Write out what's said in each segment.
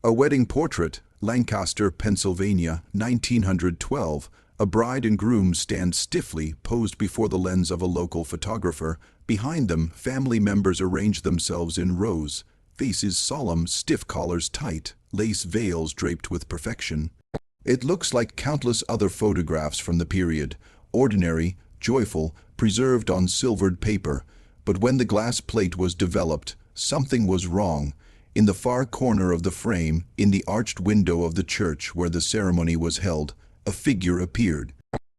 A wedding portrait, Lancaster, Pennsylvania, 1912. A bride and groom stand stiffly, posed before the lens of a local photographer. Behind them, family members arrange themselves in rows. Faces solemn, stiff collars tight, lace veils draped with perfection. It looks like countless other photographs from the period, ordinary, joyful, preserved on silvered paper. But when the glass plate was developed, something was wrong. In the far corner of the frame, in the arched window of the church where the ceremony was held, a figure appeared.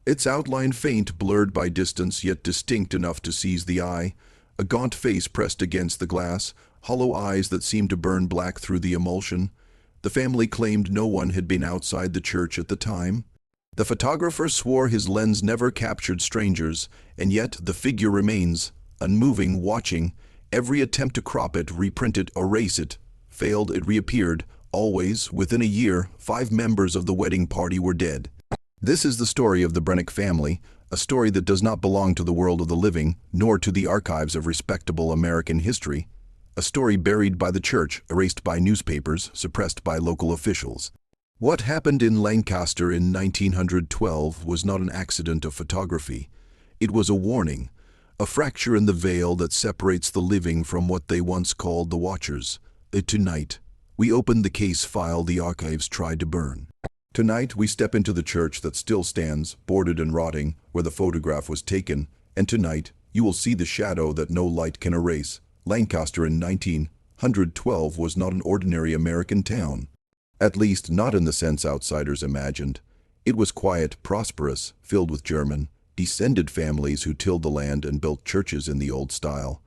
Its outline faint, blurred by distance, yet distinct enough to seize the eye. A gaunt face pressed against the glass, hollow eyes that seemed to burn black through the emulsion. The family claimed no one had been outside the church at the time. The photographer swore his lens never captured strangers, and yet the figure remains, unmoving, watching. Every attempt to crop it, reprint it, erase it, failed. It reappeared. Always, within a year, 5 members of the wedding party were dead. This is the story of the Brennick family, a story that does not belong to the world of the living, nor to the archives of respectable American history. A story buried by the church, erased by newspapers, suppressed by local officials. What happened in Lancaster in 1912 was not an accident of photography. It was a warning, a fracture in the veil that separates the living from what they once called the watchers. Tonight, we opened the case file the archives tried to burn. Tonight, we step into the church that still stands, boarded and rotting, where the photograph was taken, and tonight, you will see the shadow that no light can erase. Lancaster in 1912 was not an ordinary American town. At least, not in the sense outsiders imagined. It was quiet, prosperous, filled with German, descended families who tilled the land and built churches in the old style.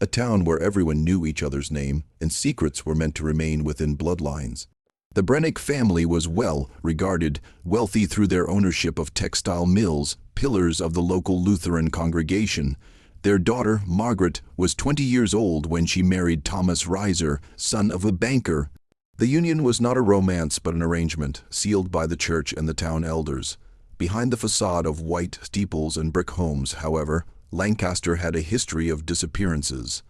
A town where everyone knew each other's name, and secrets were meant to remain within bloodlines. The Brennick family was well regarded, wealthy through their ownership of textile mills, pillars of the local Lutheran congregation. Their daughter, Margaret, was 20 years old when she married Thomas Reiser, son of a banker. The union was not a romance but an arrangement, sealed by the church and the town elders. Behind the facade of white steeples and brick homes, however, Lancaster had a history of disappearances.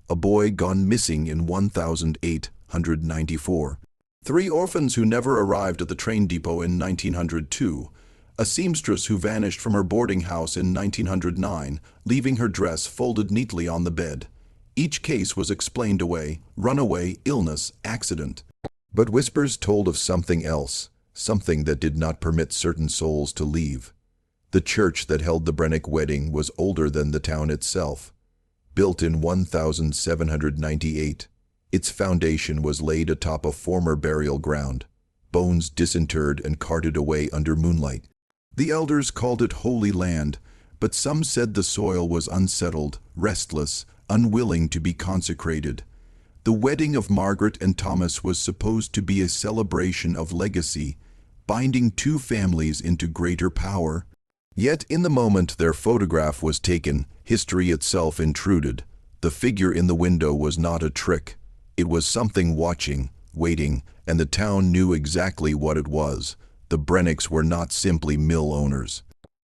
A boy gone missing in 1894. 3 orphans who never arrived at the train depot in 1902. A seamstress who vanished from her boarding house in 1909, leaving her dress folded neatly on the bed. Each case was explained away: runaway, illness, accident. But whispers told of something else, something that did not permit certain souls to leave. The church that held the Brennick wedding was older than the town itself. Built in 1798, its foundation was laid atop a former burial ground, bones disinterred and carted away under moonlight. The elders called it Holy Land, but some said the soil was unsettled, restless, unwilling to be consecrated. The wedding of Margaret and Thomas was supposed to be a celebration of legacy, binding 2 families into greater power. Yet in the moment their photograph was taken, history itself intruded. The figure in the window was not a trick. It was something watching, waiting, and the town knew exactly what it was. The Brennicks were not simply mill owners.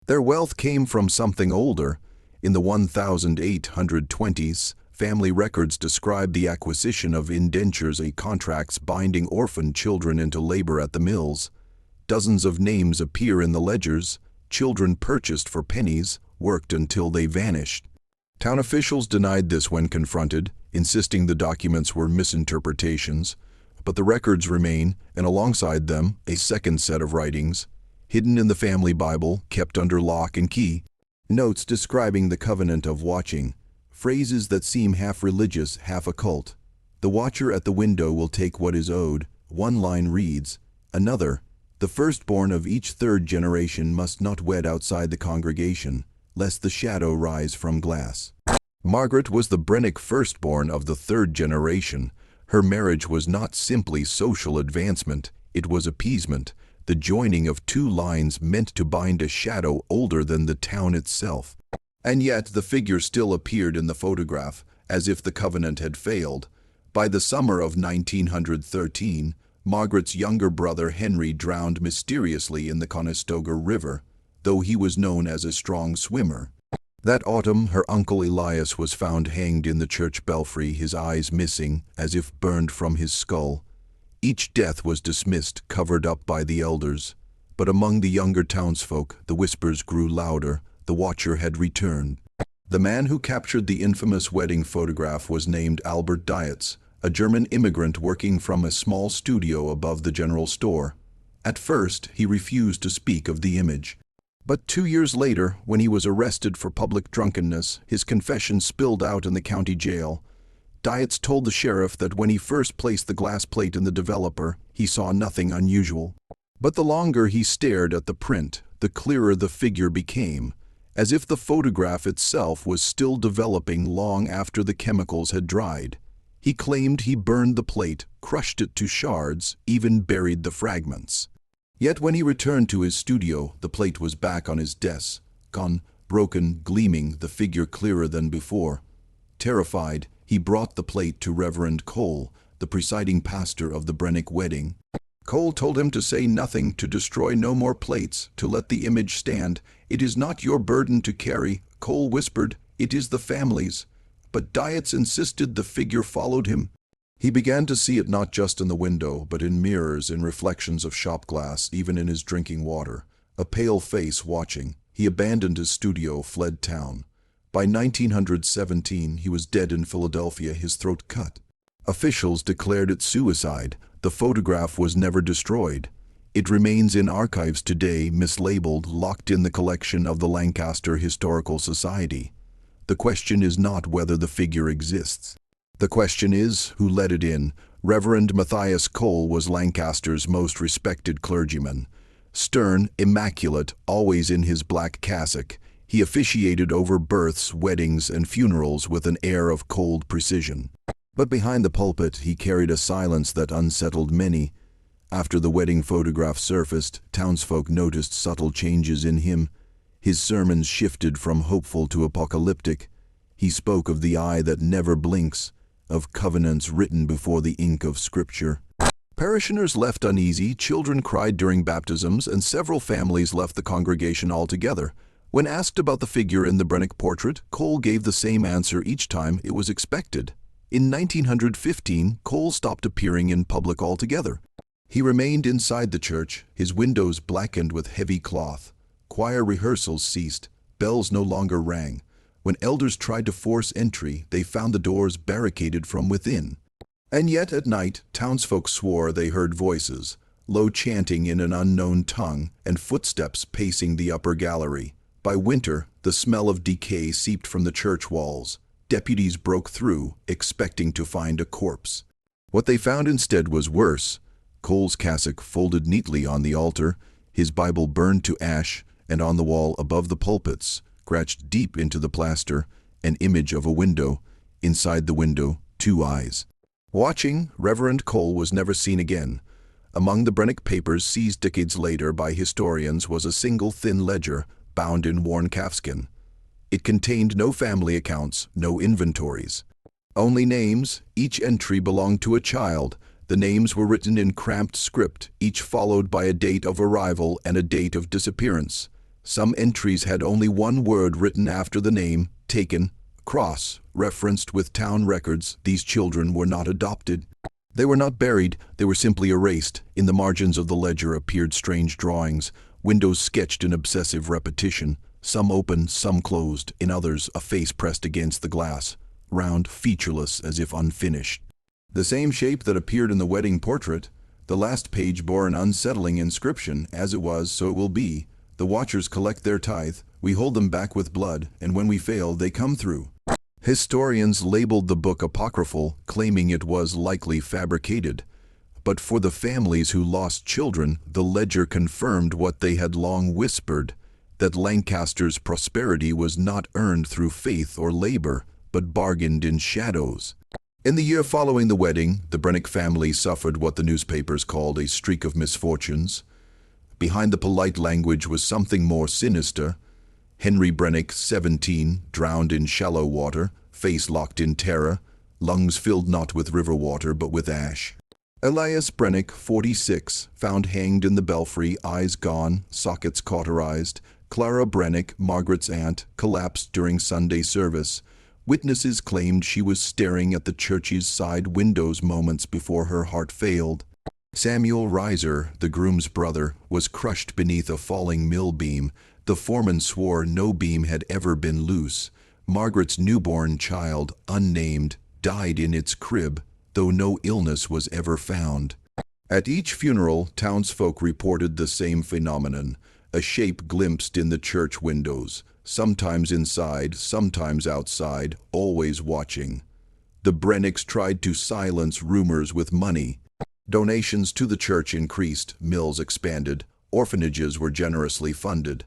Their wealth came from something older. In the 1820s, family records describe the acquisition of indentures, contracts binding orphan children into labor at the mills. Dozens of names appear in the ledgers. Children purchased for pennies, worked until they vanished. Town officials denied this when confronted, insisting the documents were misinterpretations. But the records remain, and alongside them, a second set of writings, hidden in the family Bible, kept under lock and key. Notes describing the covenant of watching, phrases that seem half religious, half occult. The watcher at the window will take what is owed. One line reads, another, the firstborn of each 3rd generation must not wed outside the congregation, lest the shadow rise from glass. Margaret was the Brennick firstborn of the 3rd generation. Her marriage was not simply social advancement, it was appeasement, the joining of 2 lines meant to bind a shadow older than the town itself. And yet the figure still appeared in the photograph, as if the covenant had failed. By the summer of 1913, Margaret's younger brother Henry drowned mysteriously in the Conestoga River, though he was known as a strong swimmer. That autumn, her uncle Elias was found hanged in the church belfry, his eyes missing, as if burned from his skull. Each death was dismissed, covered up by the elders. But among the younger townsfolk, the whispers grew louder. The watcher had returned. The man who captured the infamous wedding photograph was named Albert Dietz, a German immigrant working from a small studio above the general store. At first, he refused to speak of the image. But 2 years later, when he was arrested for public drunkenness, his confession spilled out in the county jail. Dietz told the sheriff that when he first placed the glass plate in the developer, he saw nothing unusual. But the longer he stared at the print, the clearer the figure became, as if the photograph itself was still developing long after the chemicals had dried. He claimed he burned the plate, crushed it to shards, even buried the fragments. Yet when he returned to his studio, the plate was back on his desk, gone, broken, gleaming, the figure clearer than before. Terrified, he brought the plate to Reverend Cole, the presiding pastor of the Brennick wedding. Cole told him to say nothing, to destroy no more plates, to let the image stand. "It is not your burden to carry," Cole whispered, "it is the family's." But Dietz insisted the figure followed him. He began to see it not just in the window, but in mirrors, in reflections of shop glass, even in his drinking water. A pale face watching. He abandoned his studio, fled town. By 1917, he was dead in Philadelphia, his throat cut. Officials declared it suicide. The photograph was never destroyed. It remains in archives today, mislabeled, locked in the collection of the Lancaster Historical Society. The question is not whether the figure exists. The question is, who let it in? Reverend Matthias Cole was Lancaster's most respected clergyman. Stern, immaculate, always in his black cassock, he officiated over births, weddings, and funerals with an air of cold precision. But behind the pulpit, he carried a silence that unsettled many. After the wedding photograph surfaced, townsfolk noticed subtle changes in him. His sermons shifted from hopeful to apocalyptic. He spoke of the eye that never blinks, of covenants written before the ink of Scripture. Parishioners left uneasy, children cried during baptisms, and several families left the congregation altogether. When asked about the figure in the Brennick portrait, Cole gave the same answer each time: it was expected. In 1915, Cole stopped appearing in public altogether. He remained inside the church, his windows blackened with heavy cloth. Choir rehearsals ceased, bells no longer rang. When elders tried to force entry, they found the doors barricaded from within. And yet at night, townsfolk swore they heard voices, low chanting in an unknown tongue, and footsteps pacing the upper gallery. By winter, the smell of decay seeped from the church walls. Deputies broke through, expecting to find a corpse. What they found instead was worse. Cole's cassock folded neatly on the altar, his Bible burned to ash, and on the wall above the pulpits, scratched deep into the plaster, an image of a window. Inside the window, 2 eyes. Watching, Reverend Cole was never seen again. Among the Brennick papers seized decades later by historians was a single thin ledger, bound in worn calfskin. It contained no family accounts, no inventories. Only names. Each entry belonged to a child. The names were written in cramped script, each followed by a date of arrival and a date of disappearance. Some entries had only one word written after the name: taken, cross, referenced with town records. These children were not adopted. They were not buried, they were simply erased. In the margins of the ledger appeared strange drawings, windows sketched in obsessive repetition. Some open, some closed, in others a face pressed against the glass, round, featureless, as if unfinished. The same shape that appeared in the wedding portrait. The last page bore an unsettling inscription: "As it was, so it will be. The watchers collect their tithe, we hold them back with blood, and when we fail, they come through." Historians labeled the book apocryphal, claiming it was likely fabricated. But for the families who lost children, the ledger confirmed what they had long whispered: that Lancaster's prosperity was not earned through faith or labor, but bargained in shadows. In the year following the wedding, the Brennick family suffered what the newspapers called a streak of misfortunes. Behind the polite language was something more sinister. Henry Brennick, 17, drowned in shallow water, face locked in terror, lungs filled not with river water but with ash. Elias Brennick, 46, found hanged in the belfry, eyes gone, sockets cauterized. Clara Brennick, Margaret's aunt, collapsed during Sunday service. Witnesses claimed she was staring at the church's side windows moments before her heart failed. Samuel Reiser, the groom's brother, was crushed beneath a falling mill beam. The foreman swore no beam had ever been loose. Margaret's newborn child, unnamed, died in its crib, though no illness was ever found. At each funeral, townsfolk reported the same phenomenon, a shape glimpsed in the church windows, sometimes inside, sometimes outside, always watching. The Brennicks tried to silence rumors with money. Donations to the church increased, mills expanded, orphanages were generously funded.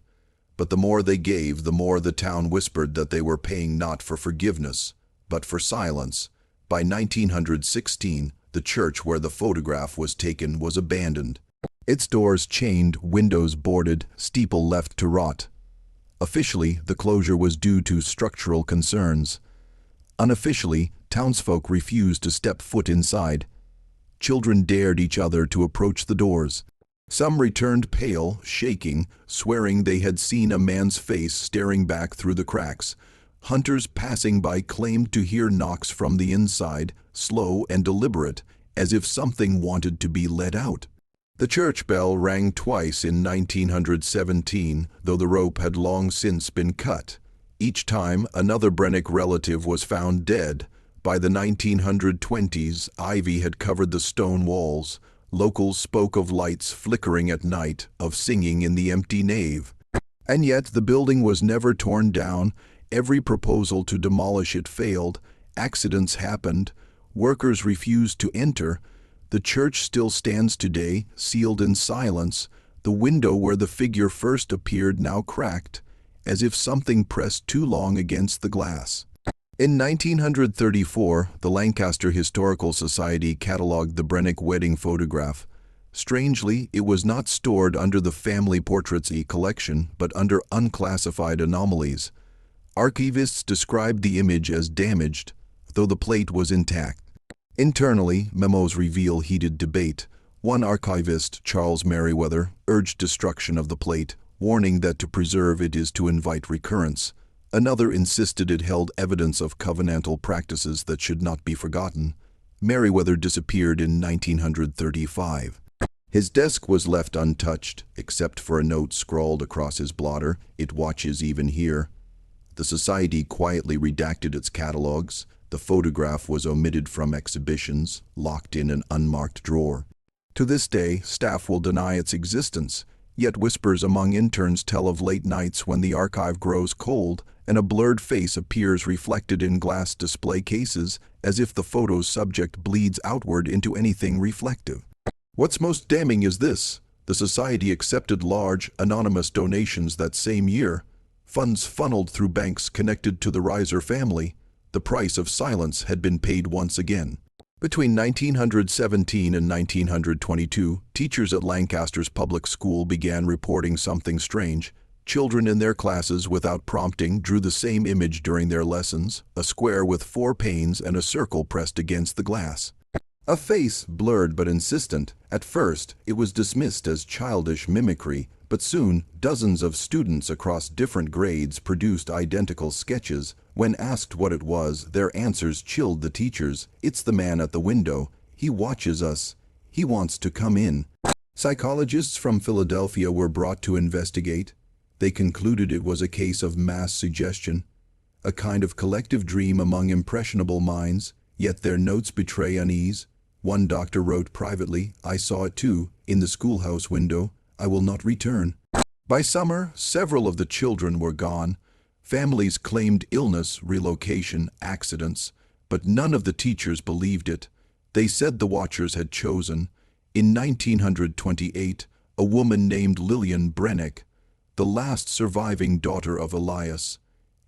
But the more they gave, the more the town whispered that they were paying not for forgiveness, but for silence. By 1916, the church where the photograph was taken was abandoned. Its doors chained, windows boarded, steeple left to rot. Officially, the closure was due to structural concerns. Unofficially, townsfolk refused to step foot inside. Children dared each other to approach the doors. Some returned pale, shaking, swearing they had seen a man's face staring back through the cracks. Hunters passing by claimed to hear knocks from the inside, slow and deliberate, as if something wanted to be let out. The church bell rang twice in 1917, though the rope had long since been cut. Each time, another Brennick relative was found dead. By the 1920s, ivy had covered the stone walls. Locals spoke of lights flickering at night, of singing in the empty nave. And yet the building was never torn down. Every proposal to demolish it failed. Accidents happened. Workers refused to enter. The church still stands today, sealed in silence. The window where the figure first appeared now cracked, as if something pressed too long against the glass. In 1934, the Lancaster Historical Society catalogued the Brennick wedding photograph. Strangely, it was not stored under the Family Portraits collection, but under unclassified anomalies. Archivists described the image as damaged, though the plate was intact. Internally, memos reveal heated debate. One archivist, Charles Merriweather, urged destruction of the plate, warning that to preserve it is to invite recurrence. Another insisted it held evidence of covenantal practices that should not be forgotten. Merriweather disappeared in 1935. His desk was left untouched, except for a note scrawled across his blotter, "It watches even here." The society quietly redacted its catalogs. The photograph was omitted from exhibitions, locked in an unmarked drawer. To this day, staff will deny its existence, yet whispers among interns tell of late nights when the archive grows cold and a blurred face appears reflected in glass display cases, as if the photo's subject bleeds outward into anything reflective. What's most damning is this: the society accepted large, anonymous donations that same year, funds funneled through banks connected to the Reiser family. The price of silence had been paid once again. Between 1917 and 1922, teachers at Lancaster's public school began reporting something strange. Children in their classes, without prompting, drew the same image during their lessons, a square with 4 panes and a circle pressed against the glass. A face, blurred but insistent. At first, it was dismissed as childish mimicry, but soon, dozens of students across different grades produced identical sketches. When asked what it was, their answers chilled the teachers. "It's the man at the window. He watches us. He wants to come in." Psychologists from Philadelphia were brought to investigate. They concluded it was a case of mass suggestion, a kind of collective dream among impressionable minds, yet their notes betray unease. One doctor wrote privately, "I saw it too, in the schoolhouse window. I will not return." By summer, several of the children were gone. Families claimed illness, relocation, accidents, but none of the teachers believed it. They said the watchers had chosen. In 1928, a woman named Lillian Brennick, the last surviving daughter of Elias,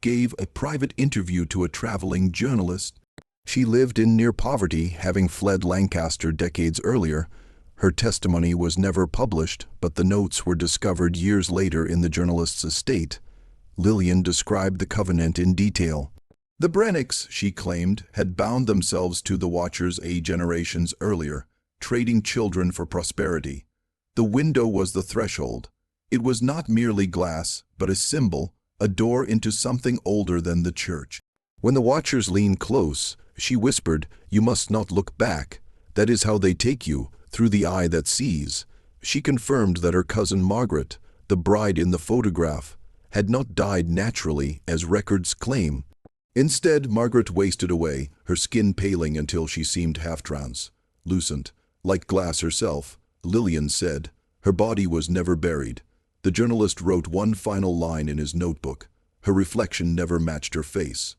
gave a private interview to a traveling journalist. She lived in near poverty, having fled Lancaster decades earlier. Her testimony was never published, but the notes were discovered years later in the journalist's estate. Lillian described the covenant in detail. The Brennicks, she claimed, had bound themselves to the watchers generations earlier, trading children for prosperity. The window was the threshold. It was not merely glass, but a symbol, a door into something older than the church. When the watchers leaned close, she whispered, "You must not look back. That is how they take you. through the eye that sees. She confirmed that her cousin Margaret, the bride in the photograph, had not died naturally as records claim. Instead, Margaret wasted away, her skin paling until she seemed half-translucent, like glass herself. Lillian said, her body was never buried. The journalist wrote one final line in his notebook. Her reflection never matched her face.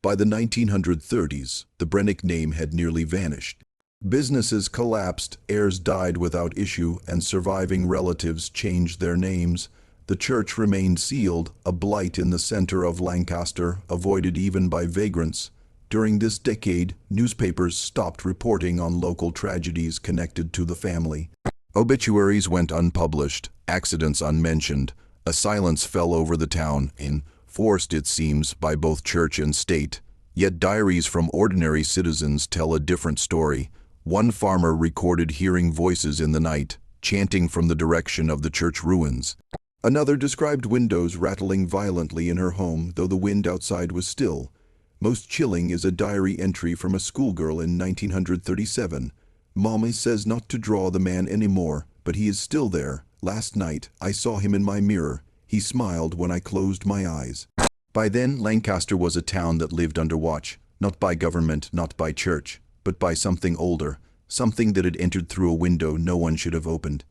By the 1930s, the Brennick name had nearly vanished. Businesses collapsed, heirs died without issue, and surviving relatives changed their names. The church remained sealed, a blight in the center of Lancaster, avoided even by vagrants. During this decade, newspapers stopped reporting on local tragedies connected to the family. Obituaries went unpublished, accidents unmentioned. A silence fell over the town, enforced, it seems, by both church and state. Yet diaries from ordinary citizens tell a different story. One farmer recorded hearing voices in the night, chanting from the direction of the church ruins. Another described windows rattling violently in her home, though the wind outside was still. Most chilling is a diary entry from a schoolgirl in 1937. Mommy says not to draw the man anymore, but he is still there. Last night, I saw him in my mirror. He smiled when I closed my eyes. By then, Lancaster was a town that lived under watch, not by government, not by church, but by something older, something that had entered through a window no one should have opened.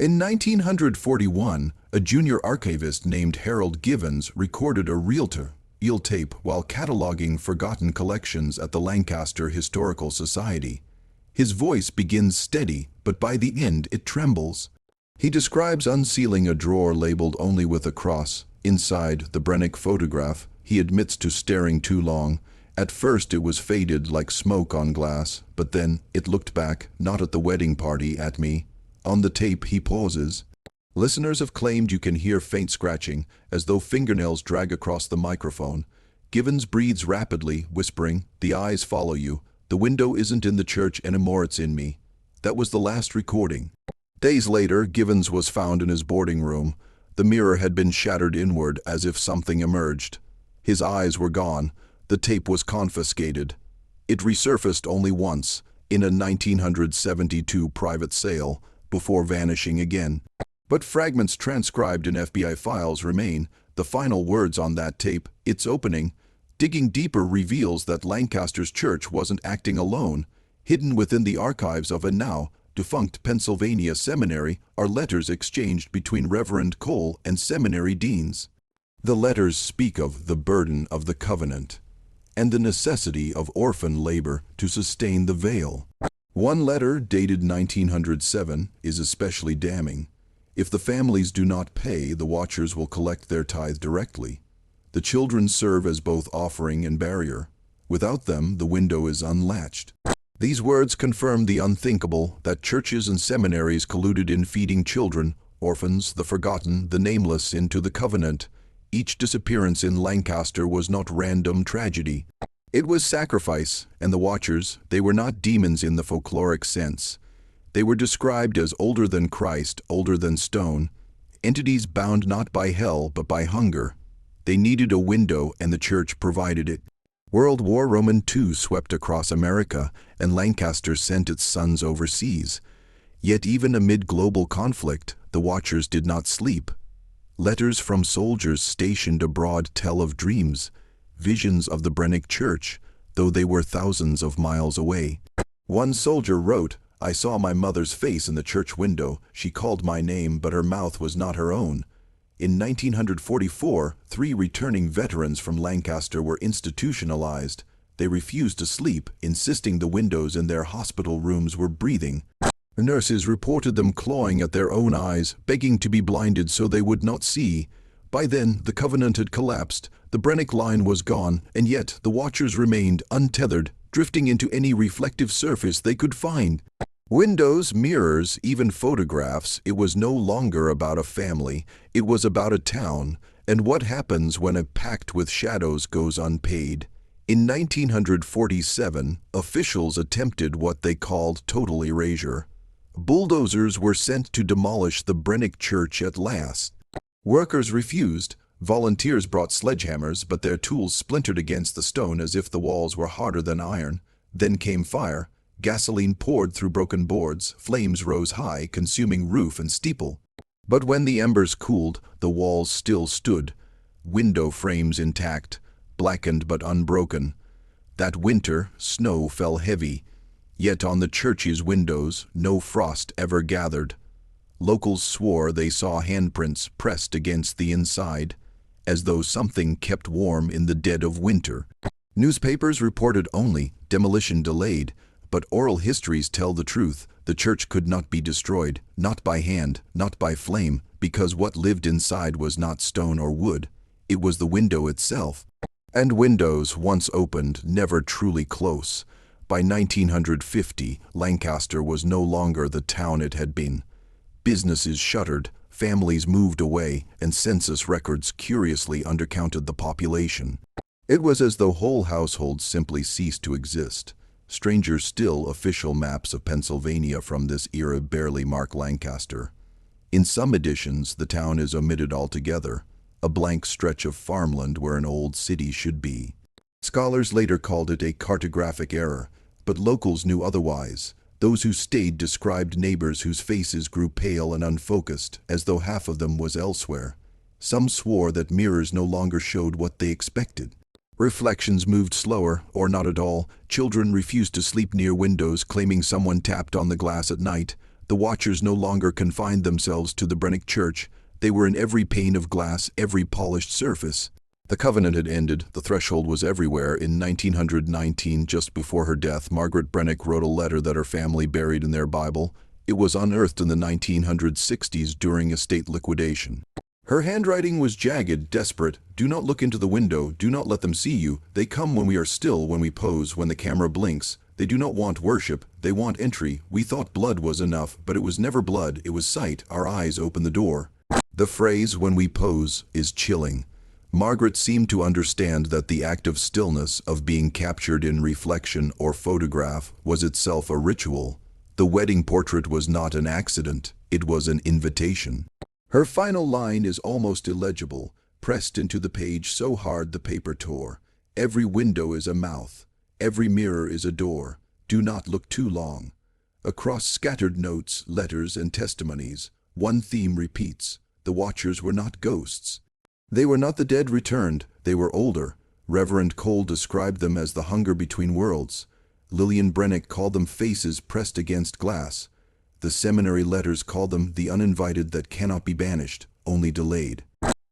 In 1941, a junior archivist named Harold Givens recorded a reel-to-reel tape while cataloging forgotten collections at the Lancaster Historical Society. His voice begins steady, but by the end it trembles. He describes unsealing a drawer labeled only with a cross. Inside the Brennick photograph, he admits to staring too long. At first it was faded like smoke on glass, but then it looked back, not at the wedding party, at me. On the tape he pauses. Listeners have claimed you can hear faint scratching, as though fingernails drag across the microphone. Givens breathes rapidly, whispering, "The eyes follow you. The window isn't in the church anymore, it's in me." That was the last recording. Days later, Givens was found in his boarding room. The mirror had been shattered inward as if something emerged. His eyes were gone. The tape was confiscated. It resurfaced only once, in a 1972 private sale, before vanishing again. But fragments transcribed in FBI files remain. The final words on that tape, its opening, digging deeper, reveals that Lancaster's church wasn't acting alone. Hidden within the archives of a now defunct Pennsylvania seminary are letters exchanged between Reverend Cole and seminary deans. The letters speak of the burden of the covenant and the necessity of orphan labor to sustain the veil. One letter, dated 1907, is especially damning. If the families do not pay, the watchers will collect their tithe directly. The children serve as both offering and barrier. Without them, the window is unlatched. These words confirm the unthinkable, that churches and seminaries colluded in feeding children, orphans, the forgotten, the nameless, into the covenant. Each disappearance in Lancaster was not random tragedy. It was sacrifice, and the watchers, they were not demons in the folkloric sense. They were described as older than Christ, older than stone, entities bound not by hell but by hunger. They needed a window, and the church provided it. World War II swept across America, and Lancaster sent its sons overseas. Yet even amid global conflict, the watchers did not sleep. Letters from soldiers stationed abroad tell of dreams, visions of the Brennick Church, though they were thousands of miles away. One soldier wrote, "I saw my mother's face in the church window. She called my name, but her mouth was not her own." In 1944, 3 returning veterans from Lancaster were institutionalized. They refused to sleep, insisting the windows in their hospital rooms were breathing. Nurses reported them clawing at their own eyes, begging to be blinded so they would not see. By then, the covenant had collapsed, the Brennick line was gone, and yet the watchers remained untethered, drifting into any reflective surface they could find. Windows, mirrors, even photographs, it was no longer about a family, it was about a town, and what happens when a pact with shadows goes unpaid. In 1947, officials attempted what they called total erasure. Bulldozers were sent to demolish the Brennick Church at last. Workers refused. Volunteers brought sledgehammers, but their tools splintered against the stone as if the walls were harder than iron. Then came fire. Gasoline poured through broken boards, flames rose high, consuming roof and steeple. But when the embers cooled, the walls still stood, window frames intact, blackened but unbroken. That winter, snow fell heavy, yet on the church's windows no frost ever gathered. Locals swore they saw handprints pressed against the inside, as though something kept warm in the dead of winter. Newspapers reported only demolition delayed, but oral histories tell the truth. The church could not be destroyed, not by hand, not by flame, because what lived inside was not stone or wood. It was the window itself. And windows, once opened, never truly close. By 1950, Lancaster was no longer the town it had been. Businesses shuttered, families moved away, and census records curiously undercounted the population. It was as though whole households simply ceased to exist. Stranger still, official maps of Pennsylvania from this era barely mark Lancaster. In some editions, the town is omitted altogether, a blank stretch of farmland where an old city should be. Scholars later called it a cartographic error, but locals knew otherwise. Those who stayed described neighbors whose faces grew pale and unfocused, as though half of them was elsewhere. Some swore that mirrors no longer showed what they expected. Reflections moved slower, or not at all. Children refused to sleep near windows, claiming someone tapped on the glass at night. The watchers no longer confined themselves to the Brennick Church. They were in every pane of glass, every polished surface. The covenant had ended. The threshold was everywhere. In 1919, just before her death, Margaret Brennick wrote a letter that her family buried in their Bible. It was unearthed in the 1960s during estate liquidation. Her handwriting was jagged, desperate. Do not look into the window. Do not let them see you. They come when we are still, when we pose, when the camera blinks. They do not want worship. They want entry. We thought blood was enough, but it was never blood. It was sight. Our eyes open the door. The phrase, when we pose, is chilling. Margaret seemed to understand that the act of stillness, of being captured in reflection or photograph, was itself a ritual. The wedding portrait was not an accident. It was an invitation. Her final line is almost illegible, pressed into the page so hard the paper tore. Every window is a mouth. Every mirror is a door. Do not look too long. Across scattered notes, letters, and testimonies, one theme repeats. The watchers were not ghosts. They were not the dead returned. They were older. Reverend Cole described them as the hunger between worlds. Lillian Brennick called them faces pressed against glass. The seminary letters call them the uninvited that cannot be banished, only delayed.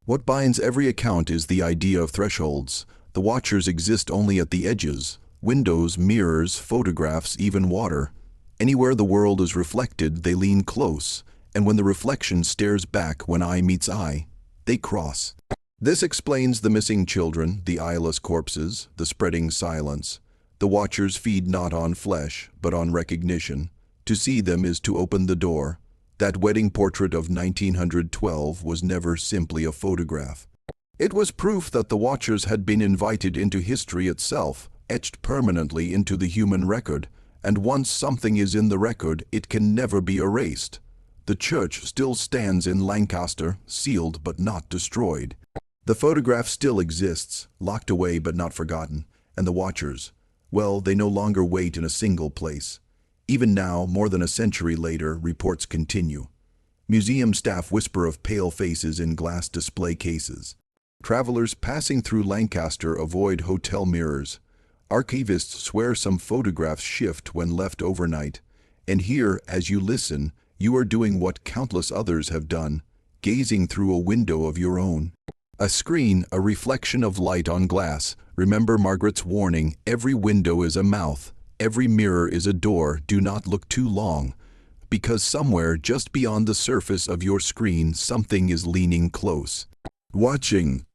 What binds every account is the idea of thresholds. The watchers exist only at the edges. Windows, mirrors, photographs, even water. Anywhere the world is reflected, they lean close. And when the reflection stares back, when eye meets eye, they cross. This explains the missing children, the eyeless corpses, the spreading silence. The watchers feed not on flesh, but on recognition. To see them is to open the door. That wedding portrait of 1912 was never simply a photograph. It was proof that the watchers had been invited into history itself, etched permanently into the human record, and once something is in the record, it can never be erased. The church still stands in Lancaster, sealed but not destroyed. The photograph still exists, locked away but not forgotten, and the watchers, well, they no longer wait in a single place. Even now, more than a century later, reports continue. Museum staff whisper of pale faces in glass display cases. Travelers passing through Lancaster avoid hotel mirrors. Archivists swear some photographs shift when left overnight. And here, as you listen, you are doing what countless others have done, gazing through a window of your own. A screen, a reflection of light on glass. Remember Margaret's warning, every window is a mouth. Every mirror is a door. Do not look too long, because somewhere just beyond the surface of your screen, something is leaning close, watching.